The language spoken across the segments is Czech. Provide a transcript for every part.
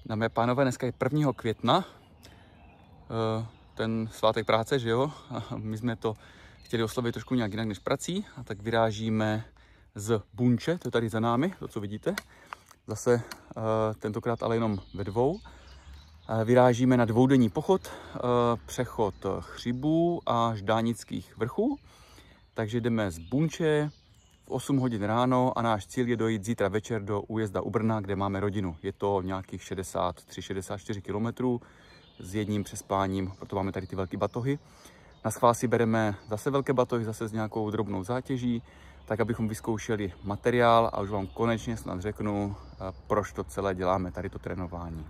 Dámy a pánové, dneska je 1. května, ten svátek práce, že jo? A my jsme to chtěli oslavit trošku nějak jinak než prací, a tak vyrážíme z Bunče, to je tady za námi, to, co vidíte. Zase tentokrát ale jenom ve dvou. Vyrážíme na dvoudenní pochod, přechod Chřibů a Ždánických vrchů. Takže jdeme z Bunče v 8 hodin ráno a náš cíl je dojít zítra večer do Újezda u Brna, kde máme rodinu. Je to nějakých 63-64 km s jedním přespáním, proto máme tady ty velké batohy. Na schvál si bereme zase velké batohy, zase s nějakou drobnou zátěží, tak abychom vyzkoušeli materiál a už vám konečně snad řeknu, proč to celé děláme, tady to trénování.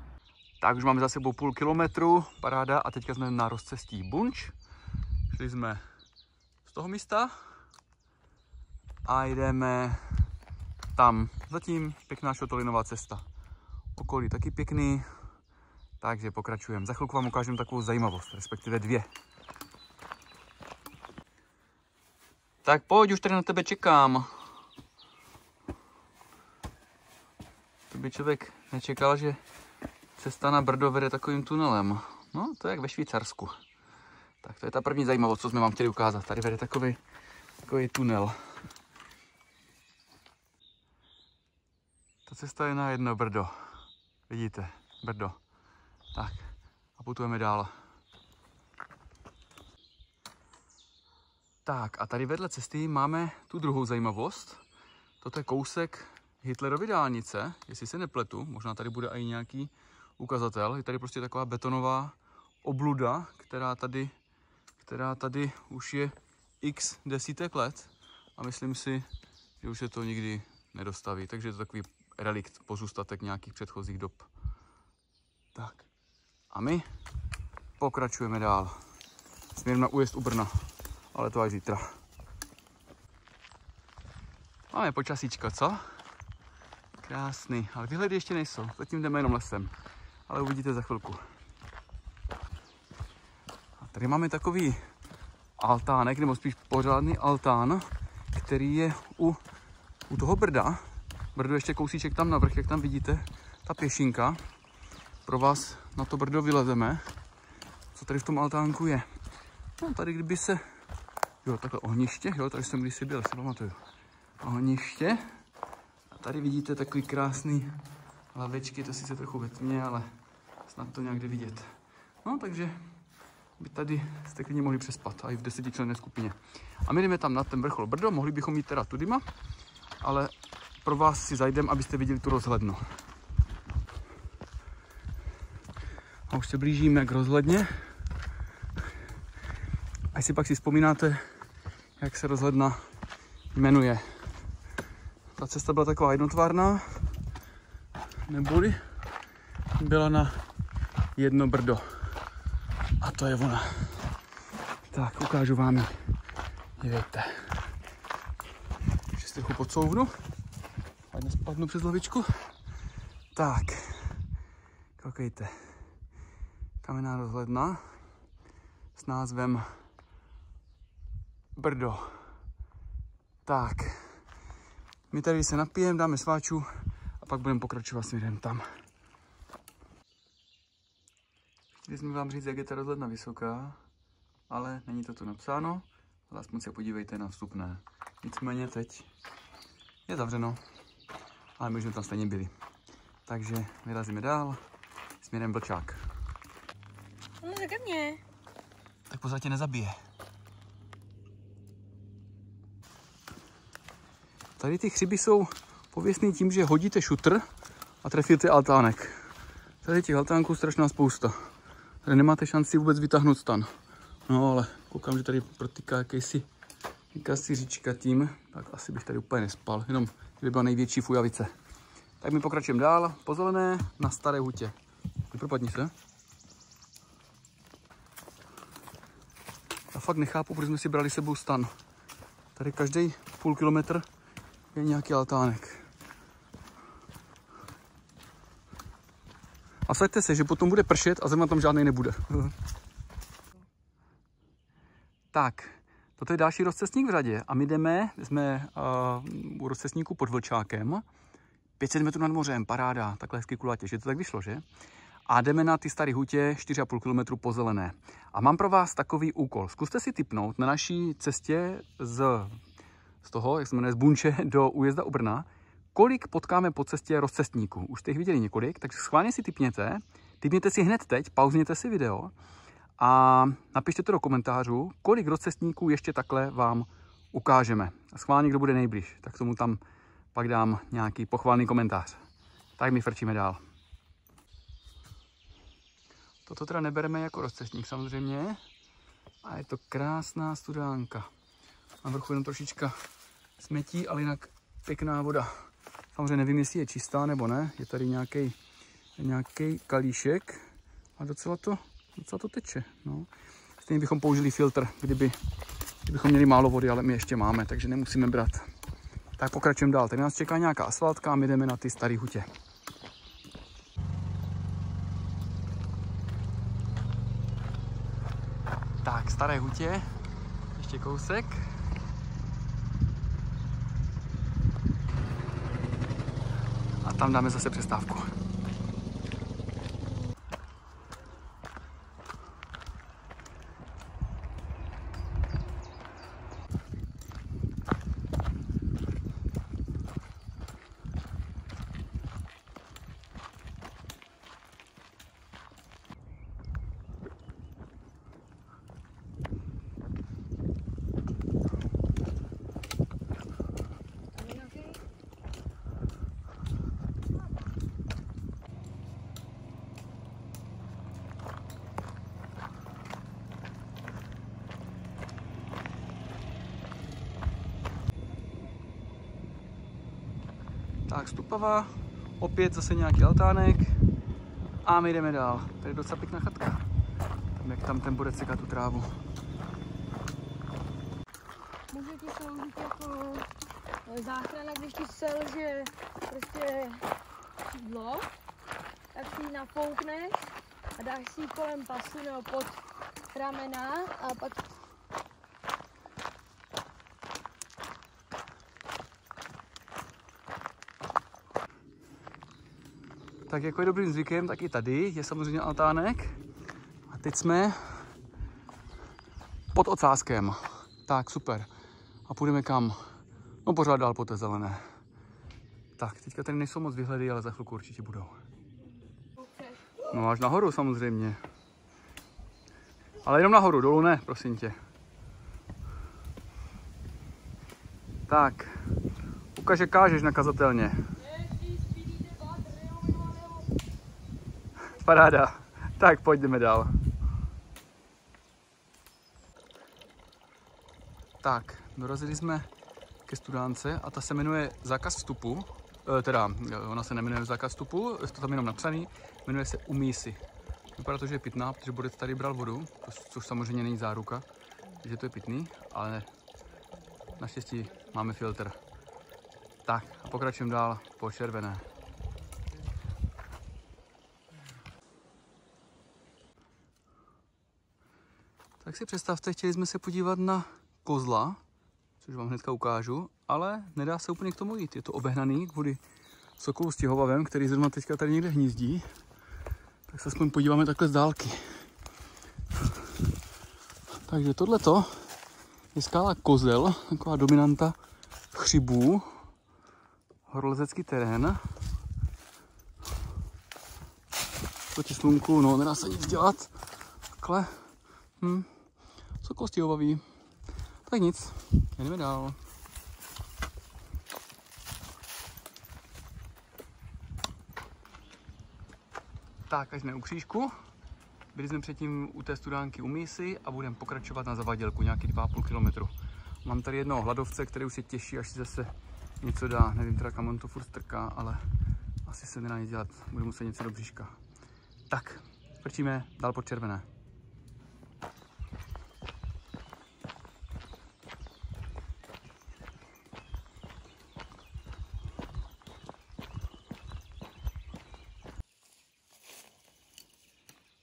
Tak už máme za sebou půl kilometru, paráda, a teďka jsme na rozcestí Bunč. Šli jsme z toho místa a jdeme tam. Zatím pěkná šotolinová cesta. Okolí taky pěkný, takže pokračujeme. Za chvilku vám ukážu takovou zajímavost, respektive dvě. Tak pojď, už tady na tebe čekám. To by člověk nečekal, že cesta na Brdo vede takovým tunelem. No, to je jak ve Švýcarsku. Tak to je ta první zajímavost, co jsme vám chtěli ukázat. Tady vede takový tunel. Ta cesta je na jedno Brdo. Vidíte, Brdo. Tak, a putujeme dál. Tak, a tady vedle cesty máme tu druhou zajímavost. Toto je kousek Hitlerovy dálnice, jestli se nepletu. Možná tady bude i nějaký ukazatel. Je tady prostě taková betonová obluda, která tady už je x desítek let. A myslím si, že už se to nikdy nedostaví. Takže je to takový relikt, pozůstatek nějakých předchozích dob. Tak. A my pokračujeme dál. Směrem na Újezd u Brna. Ale to až zítra. Máme počasíčko, co? Krásný. Ale výhledy ještě nejsou. Zatím jdeme jenom lesem. Ale uvidíte za chvilku. A tady máme takový altánek, nebo spíš pořádný altán, který je u toho Brda. Brdo ještě kousíček tam navrch, jak tam vidíte, ta pěšinka. Pro vás na to Brdo vylezeme. Co tady v tom altánku je? No, tady kdyby se... Jo, takhle ohniště, jo, tady jsem kdysi byl, si pamatuju. Ohniště. A tady vidíte takový krásný lavičky, to sice trochu ve tmě, ale snad to nějak jde vidět. No, takže by tady jste klidně mohli přespat, a i v 10členné skupině. A my jdeme tam na ten vrchol Brdo, mohli bychom jít teda tudyma, ale pro vás si zajdem, abyste viděli tu rozhlednu. A už se blížíme k rozhledně. A jestli pak si vzpomínáte, jak se rozhledna jmenuje. Ta cesta byla taková jednotvárná, neboli byla na jedno Brdo. A to je ona. Tak, ukážu vám ji. Dívejte. Ještě si trochu podsouvnu. Ať nespadnu přes lavičku. Tak. Koukejte. Kamenná rozhledna s názvem Brdo. Tak. My tady se napijeme, dáme sváčů a pak budeme pokračovat směrem tam. Chtěli jsme vám říct, jak je ta rozhledna vysoká, ale není to tu napsáno, ale aspoň se podívejte na vstupné. Nicméně teď je zavřeno, ale my už jsme tam stejně byli. Takže vyrazíme dál směrem Vlčák. No tak mě. Tak pořád tě nezabije. Tady ty Chřiby jsou pověstný tím, že hodíte šutr a trefíte altánek. Tady těch altánků strašná spousta. Tady nemáte šanci vůbec vytáhnout stan. No ale koukám, že tady protyká jakási říčka tím, tak asi bych tady úplně nespal, jenom kdyby byla největší fujavice. Tak my pokračujeme dál, po zelené, na Staré hutě. Nepropadni se. Já fakt nechápu, protože jsme si brali sebou stan. Tady každý půl kilometr je nějaký altánek. A saďte se, že potom bude pršet a zrovna tam žádnej nebude. Tak, toto je další rozcestník v řadě a my jsme u rozcestníku pod Vlčákem. 500 metrů nad mořem, paráda, takhle hezky kulatě, že to tak vyšlo, že? A jdeme na ty staré hutě 4,5 km po zelené. A mám pro vás takový úkol. Zkuste si tipnout na naší cestě z toho, jak se jmenuje, z Bunče do Újezda u Brna, kolik potkáme po cestě rozcestníků. Už jste jich viděli několik, takže schválně si tipněte. Tipněte si hned teď, pauzněte si video a napište to do komentářů, kolik rozcestníků ještě takhle vám ukážeme. A schválně, kdo bude nejblíž, tak tomu tam pak dám nějaký pochválný komentář. Tak my frčíme dál. Toto teda nebereme jako rozcestník samozřejmě. A je to krásná studánka. Na vrchu jenom trošička smetí, ale jinak pěkná voda. Samozřejmě nevím, jestli je čistá nebo ne. Je tady nějaký kalíšek a docela to teče. No. Stejně bychom použili filtr, kdybychom měli málo vody, ale my ještě máme, takže nemusíme brát. Tak pokračujeme dál. Tady nás čeká nějaká asfaltka a my jdeme na ty staré hutě. Tak, staré hutě. Ještě kousek. A tam dáme zase přestávku. Tak Stupava, opět zase nějaký altánek a my jdeme dál. Tady je docela pěkná chatka. Jak tam ten bude sekat tu trávu. Může ti sloužit jako záchrana, když ti selže prostě šídlo, tak si ji nafoukneš a dáš si ji kolem pasu nebo pod ramena a pak Tak jako je dobrým zvykem, tak i tady je samozřejmě altánek. A teď jsme pod ocáskem. Tak, super. A půjdeme kam? No pořád dál po té zelené. Tak, teďka tady nejsou moc výhledy, ale za chvilku určitě budou. No až nahoru samozřejmě. Ale jenom nahoru, dolů ne, prosím tě. Tak, ukaž, že kážeš nakazatelně. Paráda. Tak pojďme dál. Tak, dorazili jsme ke studánce a ta se jmenuje Zákaz vstupu. Ona se nemenuje Zákaz vstupu, je to tam jenom napsaný. Jmenuje se Umyj si. Vypadá to, že je pitná, protože Borec tady bral vodu, což samozřejmě není záruka, že to je pitný, ale naštěstí máme filtr. Tak a pokračujeme dál po červené. Tak si představte, chtěli jsme se podívat na kozla, což vám hnedka ukážu, ale nedá se úplně k tomu jít. Je to obehnaný kvůli sokolu stěhovavem, který zrovna teďka tady někde hnízdí. Tak se aspoň podíváme takhle z dálky. Takže tohleto je skála Kozel, taková dominanta chřibů, horolezecký terén. Proti slunku, no nedá se nic dělat. Takhle. Sokol stěhovavý. Tak nic, jdeme dál. Tak, až jsme u křížku. Byli jsme předtím u té studánky Umyj si a budeme pokračovat na Zavadělku, nějaký 2,5 kilometru. Mám tady jednoho hladovce, který už se těší, až si zase něco dá. Nevím teda, kam on to furt strká, ale asi se nedá nic dělat. Budu muset něco do bříška. Tak, vrčíme dál pod červené.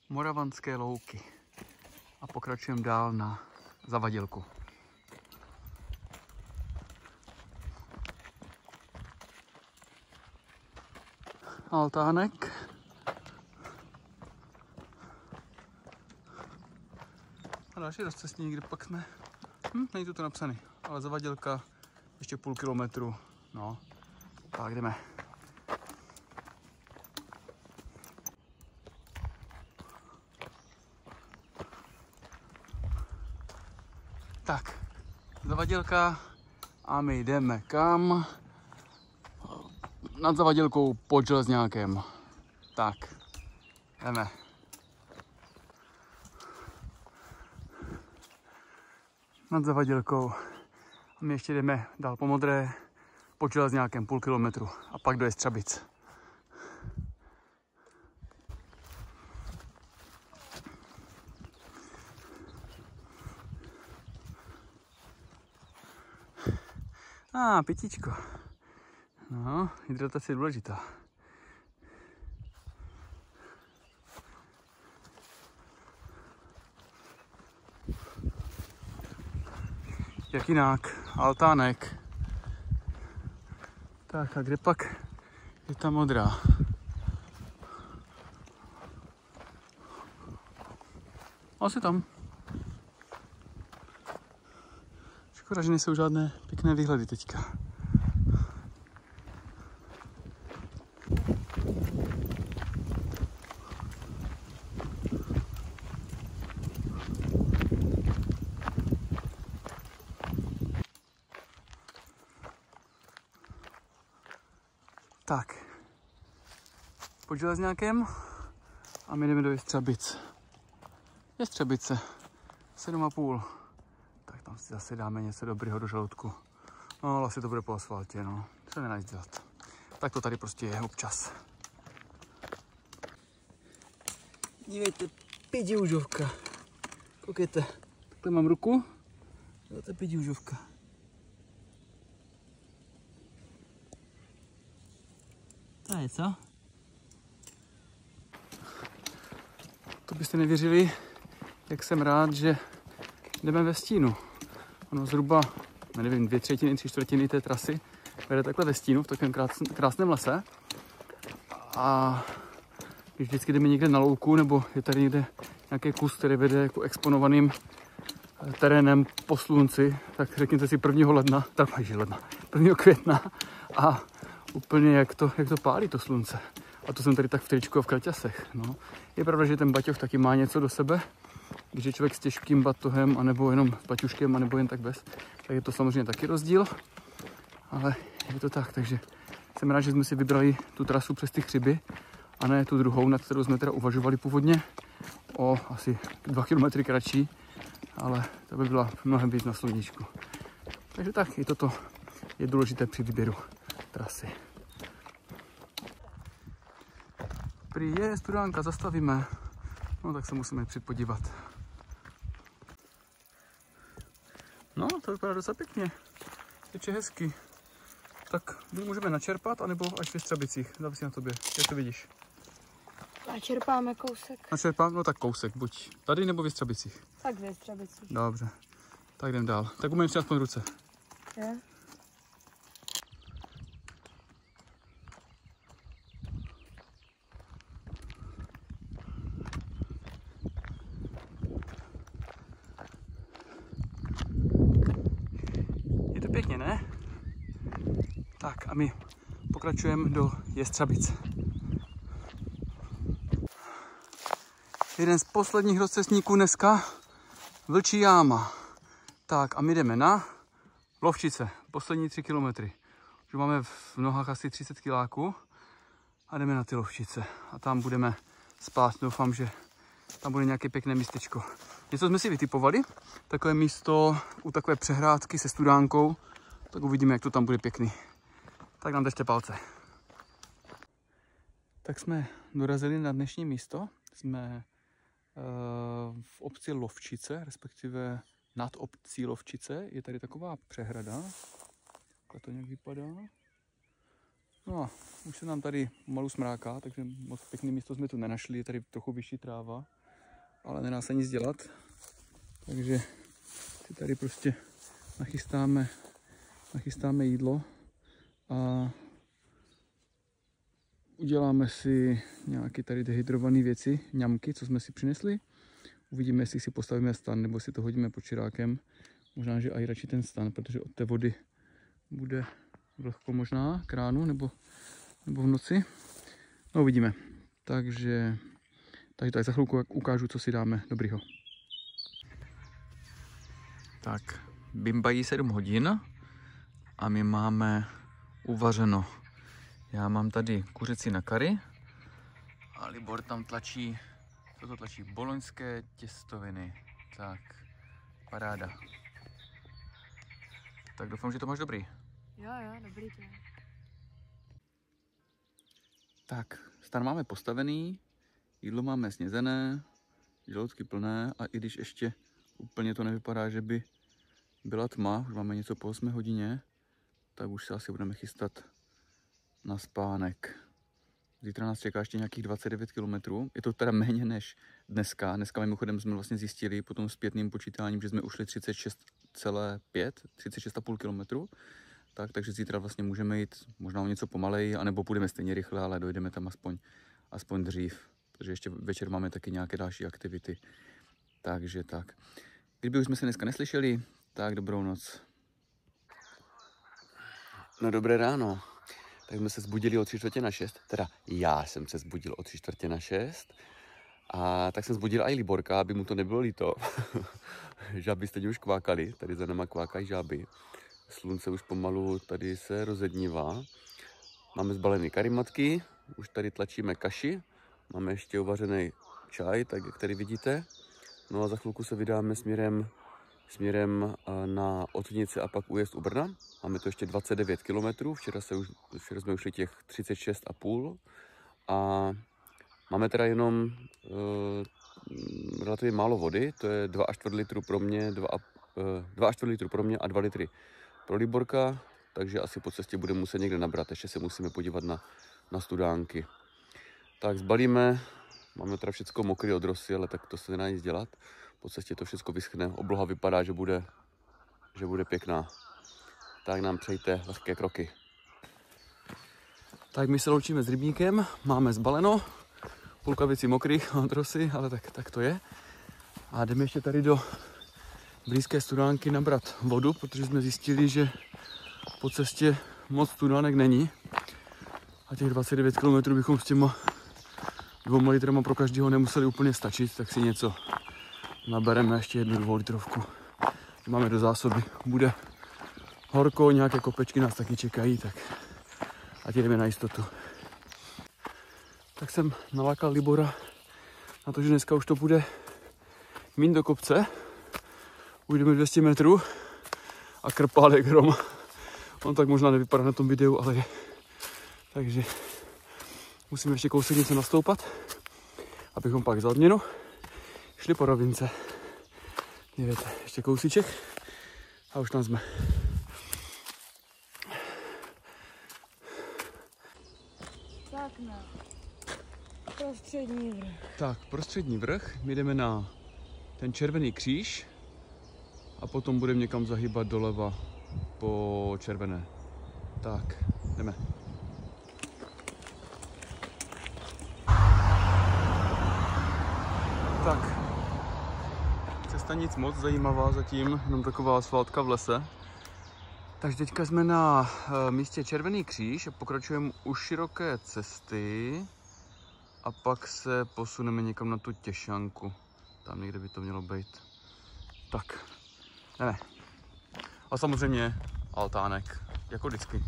Moravanské louky a pokračujeme dál na Zavadělku. altánek. A další rozcestník, kde pak jsme. Není to napsaný, ale Zavadělka ještě půl kilometru. No, tak jdeme. Tak, Zavadělka a my jdeme kam? Nad Zavadělkou pod Železňákem. Tak, jdeme. Nad Zavadělkou. A my ještě jdeme dál po Modré pod Železňákem půl kilometru a pak do Jestřabic. Pitíčko. No, hydratace je důležitá. Jak jinak? Altánek. Tak a kde pak je ta Modrá? Asi tam. Škoda, že nejsou žádné pěkné výhledy teďka. Tak, pod Železňákem a my jdeme do Jestřabic. Jestřabice, 7,5. Tak tam si zase dáme něco dobrýho do žaludku. No, ale asi to bude po asfaltě, no. To se nedá nic dělat. Tak to tady prostě je občas. Dívejte, pětiúžovka. Koukejte, takhle mám ruku. To je pětiúžovka. To je co? To byste nevěřili, jak jsem rád, že jdeme ve stínu. Ono zhruba, nevím, 2/3, 3/4 té trasy vede takhle ve stínu, v takovém krásném lese. A když vždycky jdeme někde na louku, nebo je tady někde nějaký kus, který vede jako exponovaným terénem po slunci, tak řekněte si 1. ledna, 1. května a úplně jak to pálí to slunce. A to jsem tady tak v tričku a v kraťasech. No. Je pravda, že ten baťoch taky má něco do sebe. Když je člověk s těžkým batohem, anebo jenom s baťuškem, anebo jen tak bez, tak je to samozřejmě taky rozdíl. Ale je to tak, takže jsem rád, že jsme si vybrali tu trasu přes ty Chřiby a ne tu druhou, nad kterou jsme teda uvažovali původně, o asi 2 kilometry kratší, ale to by byla mnohem víc na sluníčku. Takže tak, i toto je důležité při výběru trasy. Prý je studánka, zastavíme. No tak se musíme připodívat. No, to vypadá docela pěkně. Teče hezky. Tak můžeme načerpat, anebo až v Jestřabicích. Závisí na tobě. Jak to vidíš? Načerpáme kousek. Načerpám? No tak kousek. Buď tady, nebo v Jestřabicích. Tak v Jestřabicích. Dobře. Tak jdem dál. Tak umím si aspoň ruce. Je? Pěkně, ne? Tak a my pokračujeme do Jestřabic. Jeden z posledních rozcestníků dneska, Vlčí jáma. Tak a my jdeme na Lovčice, poslední 3 kilometry. Už máme v nohách asi 30 kiláků a jdeme na ty Lovčice. A tam budeme spát, doufám, že tam bude nějaké pěkné místečko. Něco jsme si vytipovali, takové místo u takové přehrádky se studánkou, tak uvidíme, jak to tam bude pěkný. Tak nám držte palce. Tak jsme dorazili na dnešní místo. Jsme v obci Lovčice, respektive nad obcí Lovčice. Je tady taková přehrada. Takhle to nějak vypadá. No a už se nám tady malu smráká, takže moc pěkné místo jsme tu nenašli. Je tady trochu vyšší tráva, ale nedá se nic dělat. Takže si tady prostě nachystáme jídlo a Uděláme si nějaké tady dehydrované věci, ňamky, co jsme si přinesli. Uvidíme, jestli si postavíme stan, nebo si to hodíme pod čirákem. Možná, že i radši ten stan, protože od té vody bude vlhko možná k ránu nebo v noci. No uvidíme. Takže tak za chvilku ukážu, co si dáme dobrýho. Tak, bimbají 7 hodin a my máme uvařeno. Já mám tady kuřecí na kary a Libor tam tlačí, co to tlačí? Boloňské těstoviny. Tak, paráda. Tak doufám, že to máš dobrý. Jo, dobrý to. Tak, stan máme postavený, jídlo máme snězené, žaludky plné a i když ještě úplně to nevypadá, že by byla tma, už máme něco po 8 hodině, tak už se asi budeme chystat na spánek. Zítra nás čeká ještě nějakých 29 km. Je to teda méně než dneska. Dneska mimochodem jsme vlastně zjistili po tom zpětným počítáním, že jsme ušli 36,5 km. Takže zítra vlastně můžeme jít možná o něco pomaleji, anebo půjdeme stejně rychle, ale dojdeme tam aspoň dřív. Protože ještě večer máme taky nějaké další aktivity. Takže tak. Kdyby už jsme se dneska neslyšeli, tak dobrou noc. No dobré ráno. Tak jsme se zbudili o 5:45, teda já jsem se zbudil o 5:45 a tak jsem zbudil i Liborka, aby mu to nebylo líto. Žáby stejně už kvákaly, tady za náma kvákají žáby. Slunce už pomalu tady se rozednívá. Máme zbalený karimatky, už tady tlačíme kaši, máme ještě uvařený čaj, tak jak tady vidíte. No a za chvilku se vydáme směrem na Otnice a pak újezd u Brna. Máme to ještě 29 km, včera jsme ušli těch 36,5 a máme teda jenom relativně málo vody, to je 2,4 litru pro mě, 2,4 litru pro mě a 2 litry pro Liborka, takže asi po cestě budeme muset někde nabrat, ještě se musíme podívat na studánky. Tak zbalíme, máme teda všechno mokrý od rosy, ale tak to se nedá nic dělat. Po cestě to všechno vyschne, obloha vypadá, že bude pěkná. Tak nám přejte lehké kroky. Tak my se loučíme s rybníkem, máme zbaleno, půlka věcí mokrých od rosy, ale tak to je. A jdeme ještě tady do blízké studánky nabrat vodu, protože jsme zjistili, že po cestě moc studánek není. A těch 29 km bychom s těma 2 litrama pro každého nemuseli úplně stačit, tak si něco nabereme, ještě 1 2 litrovku. Máme do zásoby. Bude horko, nějaké kopečky nás taky čekají, tak ať jdeme na jistotu. Tak jsem nalákal Libora na to, že dneska už to bude míň do kopce. Ujdeme 200 metrů a krpálek hrom. On tak možná nevypadá na tom videu, ale je. Takže musíme ještě kousek něco nastoupat, abychom pak za odměnu šli po rovince. Dívejte, ještě kousíček a už tam jsme. Tak na prostřední vrch. Tak, prostřední vrch, my jdeme na ten Červený kříž a potom budeme někam zahýbat doleva po Červené. Tak, jdeme. Tak, cesta nic moc zajímavá zatím, jenom taková asfaltka v lese. Takže teďka jsme na místě Červený kříž a pokračujeme u široké cesty a pak se posuneme někam na tu Těšanku. Tam někde by to mělo být. Tak, jdeme. A samozřejmě altánek, jako vždycky.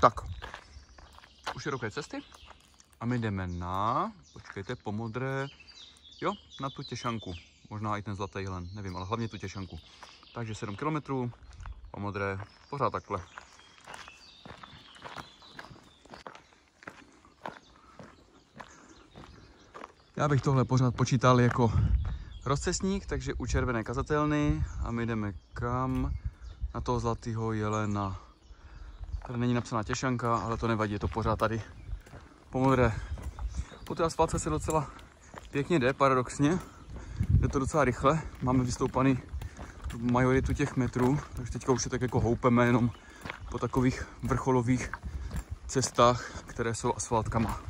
Tak, u široké cesty a my jdeme počkejte, po modré, jo, na tu Těšanku. Možná i ten Zlatý jelen, nevím, ale hlavně tu Těšanku. Takže 7 km, po modré, pořád takhle. Já bych tohle pořád počítal jako rozcestník, takže u Červené kazatelny a my jdeme kam? Na toho Zlatého jelena. Tady není napsaná Těšanka, ale to nevadí, je to pořád tady po modré. Po té asfaltce se docela pěkně jde, paradoxně. Jde to docela rychle, máme vystoupaný majoritu těch metrů, takže teďka už se tak jako houpeme jenom po takových vrcholových cestách, které jsou asfaltkama.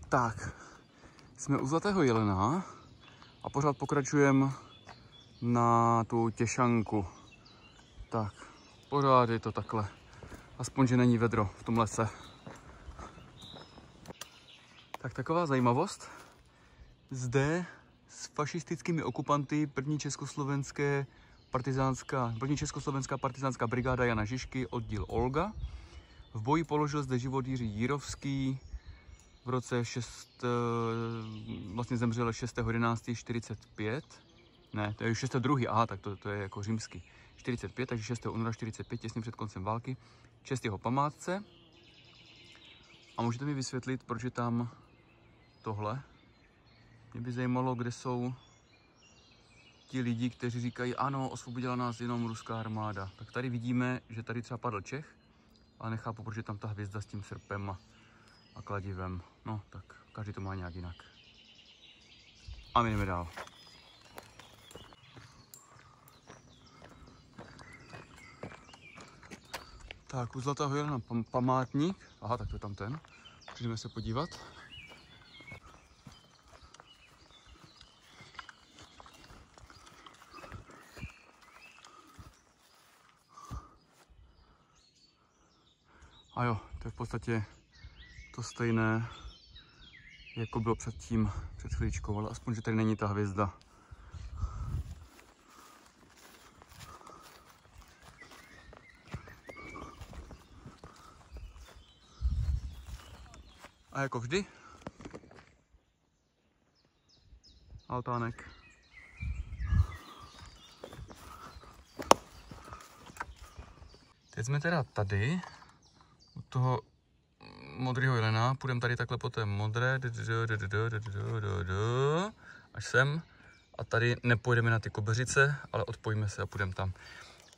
Tak, jsme u Zlatého jelena a pořád pokračujeme na tu Těšanku. Tak, pořád je to takhle. Aspoň, že není vedro v tom lese. Tak taková zajímavost. Zde s fašistickými okupanty první československá partizánská brigáda Jana Žižky, oddíl Olga. V boji položil zde život Jiří Jírovský. V roce vlastně zemřel 6.11.45. Ne, to je 6.2. Aha, tak to je jako římský. 45, takže 6. února 45, těsně před koncem války. Čest jeho památce. A můžete mi vysvětlit, proč je tam tohle? Mě by zajímalo, kde jsou ti lidi, kteří říkají, ano, osvobodila nás jenom ruská armáda. Tak tady vidíme, že tady třeba padl Čech, ale nechápu, proč je tam ta hvězda s tím srpem a kladivem. No, tak každý to má nějak jinak. A my jdeme dál. Tak, u Zlatého jelena památník. Aha, tak to je tam ten. Přijdeme se podívat. A jo, to je v podstatě to stejné, jako bylo předtím, před chvíličkou, ale aspoň, že tady není ta hvězda. A jako vždy, altánek. Teď jsme teda tady, u toho modrého jelena, půjdeme tady takhle po té modré, až sem. A tady nepojdeme na ty kobeřice, ale odpojíme se a půjdeme tam.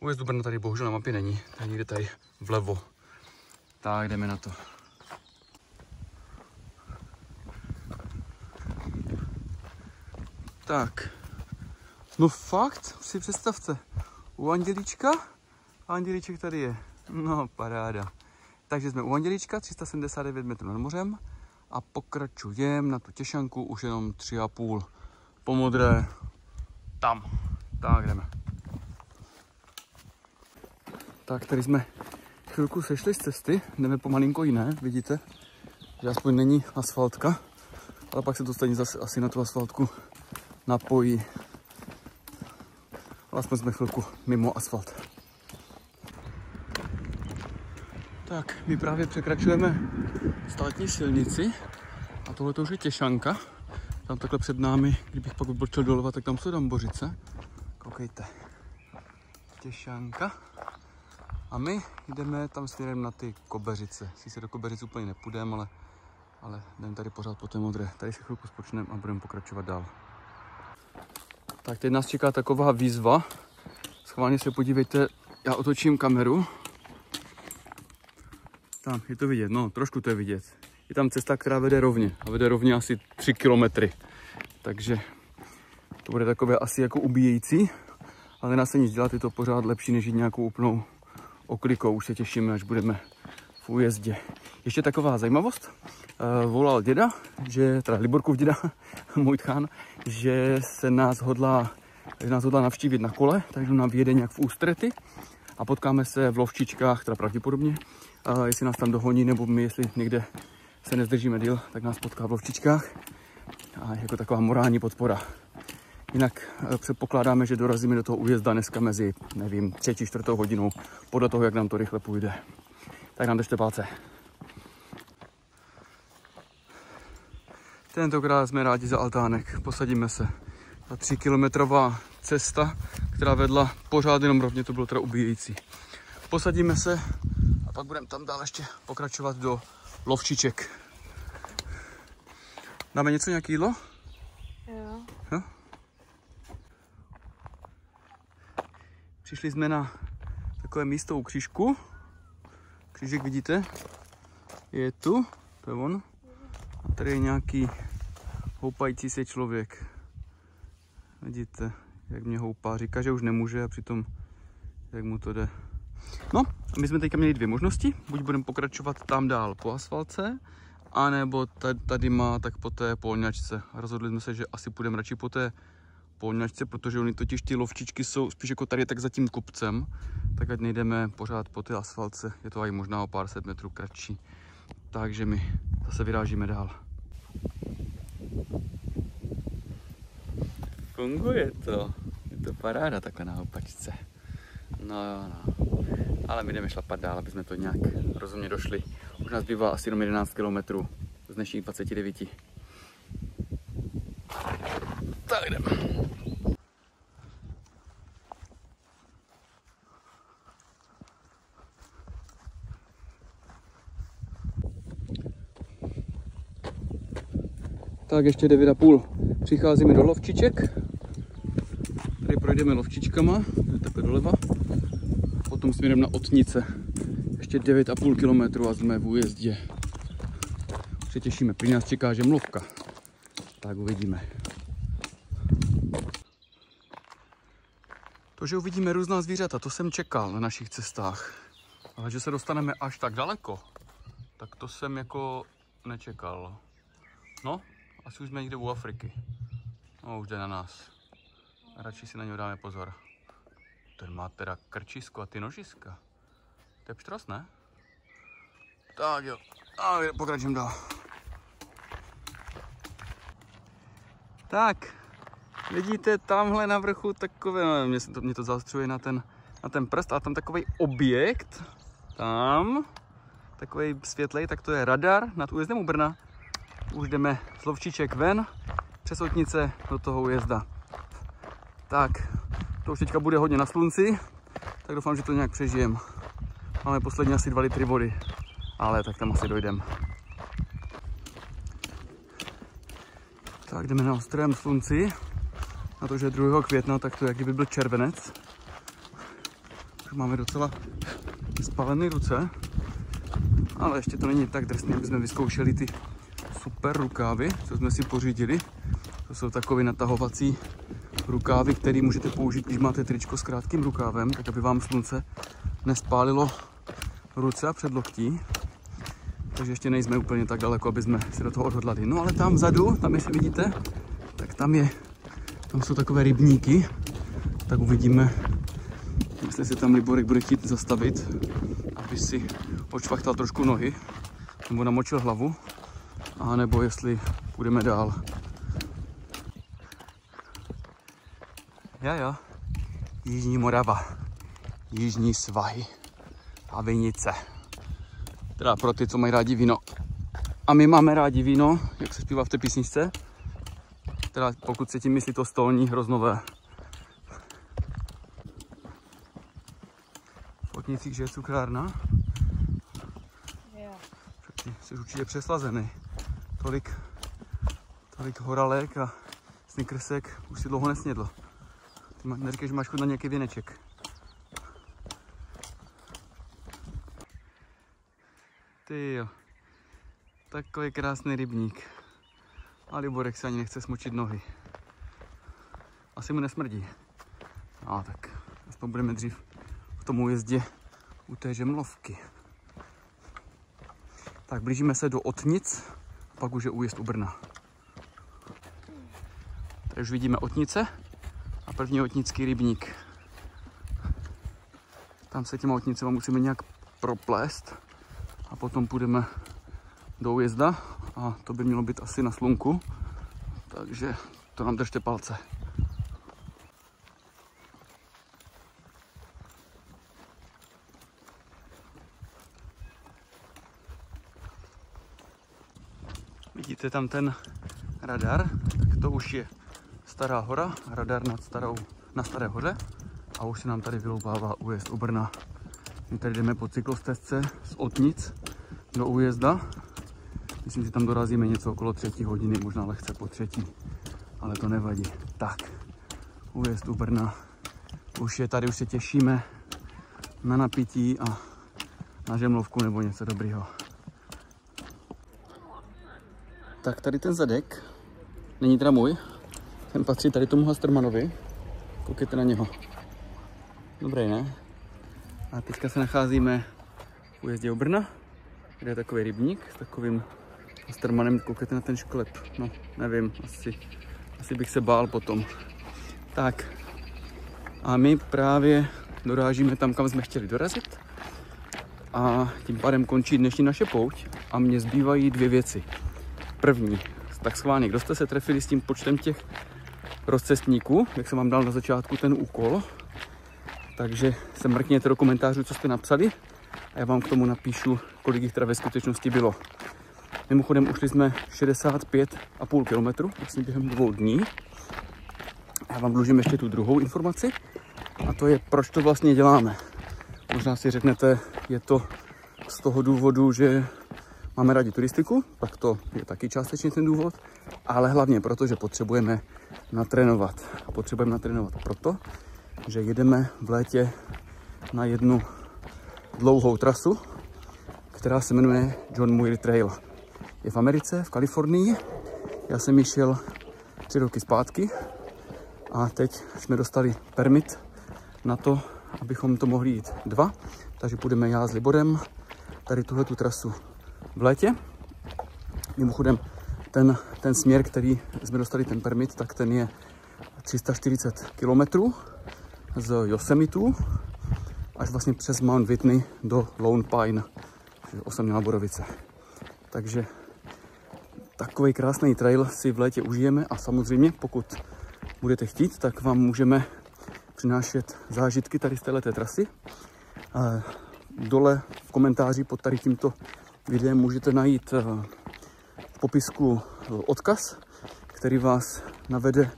Újezd do Brna tady bohužel na mapě není, tady někde tady vlevo. Tak jdeme na to. Tak, no fakt, si představte, u Andělíčka, a Andělíček tady je, no paráda. Takže jsme u Andělíčka, 379 metrů nad mořem a pokračujeme na tu Těšanku, už jenom 3,5 po modré, tam, tak jdeme. Tak tady jsme chvilku sešli z cesty, jdeme po malinko jiné, vidíte, že aspoň není asfaltka, ale pak se to stejně zase asi na tu asfaltku napojí. Aspoň jsme chvilku mimo asfalt. Tak, my právě překračujeme státní silnici a tohle to už je Těšanka. Tam takhle před námi, kdybych pak odbočil doleva, tak tam jsou Dambořice. Koukejte. Těšanka. A my jdeme tam směrem na ty Kobeřice. Sice do Kobeřic úplně nepůjdeme, ale jdeme tady pořád po té modré. Tady se chvilku spočneme a budeme pokračovat dál. Tak teď nás čeká taková výzva. Schválně se podívejte, já otočím kameru. Tam je to vidět, no trošku to je vidět. Je tam cesta, která vede rovně a vede rovně asi 3 kilometry. Takže to bude takové asi jako ubíjející, ale nedá se nic dělat, je to pořád lepší než jít nějakou úplnou oklikou. Už se těšíme, až budeme v újezdě. Ještě taková zajímavost. Volal děda, teda Liborkův děda, můj tchán, že nás hodlá navštívit na kole, takže nám vyjede nějak v Ústrety a potkáme se v Lovčičkách, teda pravděpodobně. Jestli nás tam dohoní, nebo my, jestli někde se nezdržíme díl, tak nás potká v Lovčičkách. A jako taková morální podpora. Jinak předpokládáme, že dorazíme do toho újezda dneska mezi, nevím, 3. 4. hodinou, podle toho, jak nám to rychle půjde. Tak nám držte palce. Tentokrát jsme rádi za altánek, posadíme se. Ta 3kilometrová cesta, která vedla pořád jenom rovně, to bylo teda ubíjející. Posadíme se a pak budeme tam dál ještě pokračovat do Lovčiček. Dáme něco, nějaký jídlo? Jo. Přišli jsme na takové místo u křížku. Křížek vidíte? Je tu, to je on. A tady je nějaký houpající se člověk. Vidíte, jak mě houpá. Říká, že už nemůže a přitom jak mu to jde. No a my jsme teďka měli dvě možnosti. Buď budeme pokračovat tam dál po asfaltce, anebo tady má tak po té polňačce. Rozhodli jsme se, že asi půjdeme radši po té polňačce, protože oni totiž ty lovčičky jsou spíš jako tady tak za tím kopcem, tak ať nejdeme pořád po té asfaltce. Je to i možná o pár set metrů kratší. Takže my zase vyrážíme dál. Funguje to. Je to paráda takhle na houpačce. No jo, no. Ale my jdeme šlapat dál, aby jsme to nějak rozumně došli. Už nás bývá asi jenom 11 km z dnešních 29. Tak jdeme. Tak ještě 9,5. Přicházíme do lovčiček. Tady projdeme lovčičkama, takhle doleva. Potom směrem na Otnice. Ještě 9,5 km a jsme v újezdě. Už se těšíme, prý nás čeká žemlovka. Tak uvidíme. To, že uvidíme různá zvířata, to jsem čekal na našich cestách. Ale že se dostaneme až tak daleko, tak to jsem jako nečekal. No, asi už jsme někde u Afriky. No, už jde na nás. Radši si na něj dáme pozor. Ten má teda krčisko a ty nožiska. To je pštros, ne? Tak jo, a pokračujeme dál. Tak, vidíte tamhle na vrchu takové, no, mě to zaostřuje na ten prst, ale tam takový objekt, tam, takový světlej, tak to je radar nad újezdem u Brna. Už jdeme z lovčiček ven, přes Otnice do toho újezda. Tak, to už teďka bude hodně na slunci, tak doufám, že to nějak přežijem. Máme poslední asi 2 litry vody, ale tak tam asi dojdem. Tak jdeme na ostrém slunci, na to, že je 2. května, tak to jak kdyby byl červenec. Už máme docela spalené ruce, ale ještě to není tak drsné, aby jsme vyzkoušeli ty super rukávy, co jsme si pořídili. To jsou takové natahovací rukávy, které můžete použít, když máte tričko s krátkým rukávem, tak aby vám slunce nespálilo ruce a předloktí. Takže ještě nejsme úplně tak daleko, aby jsme se do toho odhodlali. No ale tam vzadu, tam jestli vidíte, tak tam jsou takové rybníky. Tak uvidíme, jestli se tam Liborek bude chtít zastavit, aby si odšvachtal trošku nohy, nebo namočil hlavu, a nebo jestli půjdeme dál. Jo. Jižní Morava, Jižní svahy a Vinice. Teda pro ty, co mají rádi víno. A my máme rádi víno, jak se zpívá v té písničce. Teda pokud se tím myslí to stolní hroznové. V Otnicích, že je cukrárna? Jo. Jsi určitě přeslazený. Tolik horalek a snickersek už si dlouho nesnědl. Ty neříkej, že máš chuť na nějaký věneček. Ty jo, takový krásný rybník. A Liborek se ani nechce smočit nohy. Asi mu nesmrdí. No tak, aspoň budeme dřív v tom újezdě u té žemlovky. Tak blížíme se do Otnic, pak už je újezd u Brna. Tady už vidíme Otnice a první otnický rybník. Tam se těma Otnicema musíme nějak proplést a potom půjdeme do újezda a to by mělo být asi na slunku, takže to nám držte palce. Vidíte tam ten radar, tak to už je Stará hora, radar na Staré hoře a už se nám tady vyloubává újezd u Brna. My tady jdeme po cyklostezce z Otnic do újezda. Myslím, že tam dorazíme něco okolo 3 hodiny, možná lehce po 3, ale to nevadí. Tak, újezd u Brna už je tady, už se těšíme. na napití a na žemlovku nebo něco dobrýho. Tak tady ten zadek není teda můj, ten patří tady tomu Hastermanovi. Koukejte na něho. Dobrý, ne? A teďka se nacházíme v újezdě u Brna, kde je takový rybník s takovým Hastermanem. Koukejte na ten šklep. No, nevím, asi bych se bál potom. Tak. A my právě dorážíme tam, kam jsme chtěli dorazit. A tím pádem končí dnešní naše pouť. A mně zbývají dvě věci. První, tak schválně, kdo jste se trefili s tím počtem těch rozcestníků, jak jsem vám dal na začátku ten úkol, takže se mrkněte do komentářů, co jste napsali a já vám k tomu napíšu, kolik jich teda ve skutečnosti bylo. Mimochodem ušli jsme 65,5 km, vlastně během 2 dní. Já vám dlužím ještě tu druhou informaci a to je, proč to vlastně děláme. Možná si řeknete, je to z toho důvodu, že máme rádi turistiku, tak to je taky částečně ten důvod, ale hlavně proto, že potřebujeme natrénovat. Potřebujeme natrénovat proto, že jedeme v létě na jednu dlouhou trasu, která se jmenuje John Muir Trail. Je v Americe, v Kalifornii. Já jsem ji šel 3 roky zpátky a teď jsme dostali permit na to, abychom to mohli jít 2. Takže půjdeme já s Liborem tady tuhletu trasu v létě. Mimochodem ten směr, který jsme dostali ten permit, tak ten je 340 km z Yosemitu až vlastně přes Mount Whitney do Lone Pine, osamělá borovice. Takže takový krásný trail si v létě užijeme a samozřejmě, pokud budete chtít, tak vám můžeme přinášet zážitky tady z této trasy. Dole v komentáři pod tady tímto videem můžete najít v popisku odkaz, který vás navede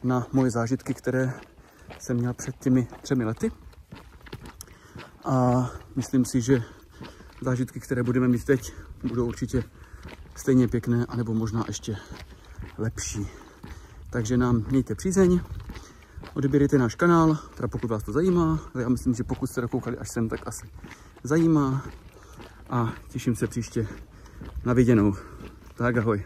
na moje zážitky, které jsem měl před těmi 3 lety. A myslím si, že zážitky, které budeme mít teď, budou určitě stejně pěkné, anebo možná ještě lepší. Takže nám mějte přízeň, odebírejte náš kanál, teda pokud vás to zajímá, ale já myslím, že pokud jste dokoukali až sem, tak asi zajímá. A těším se příště na viděnou. Tak ahoj.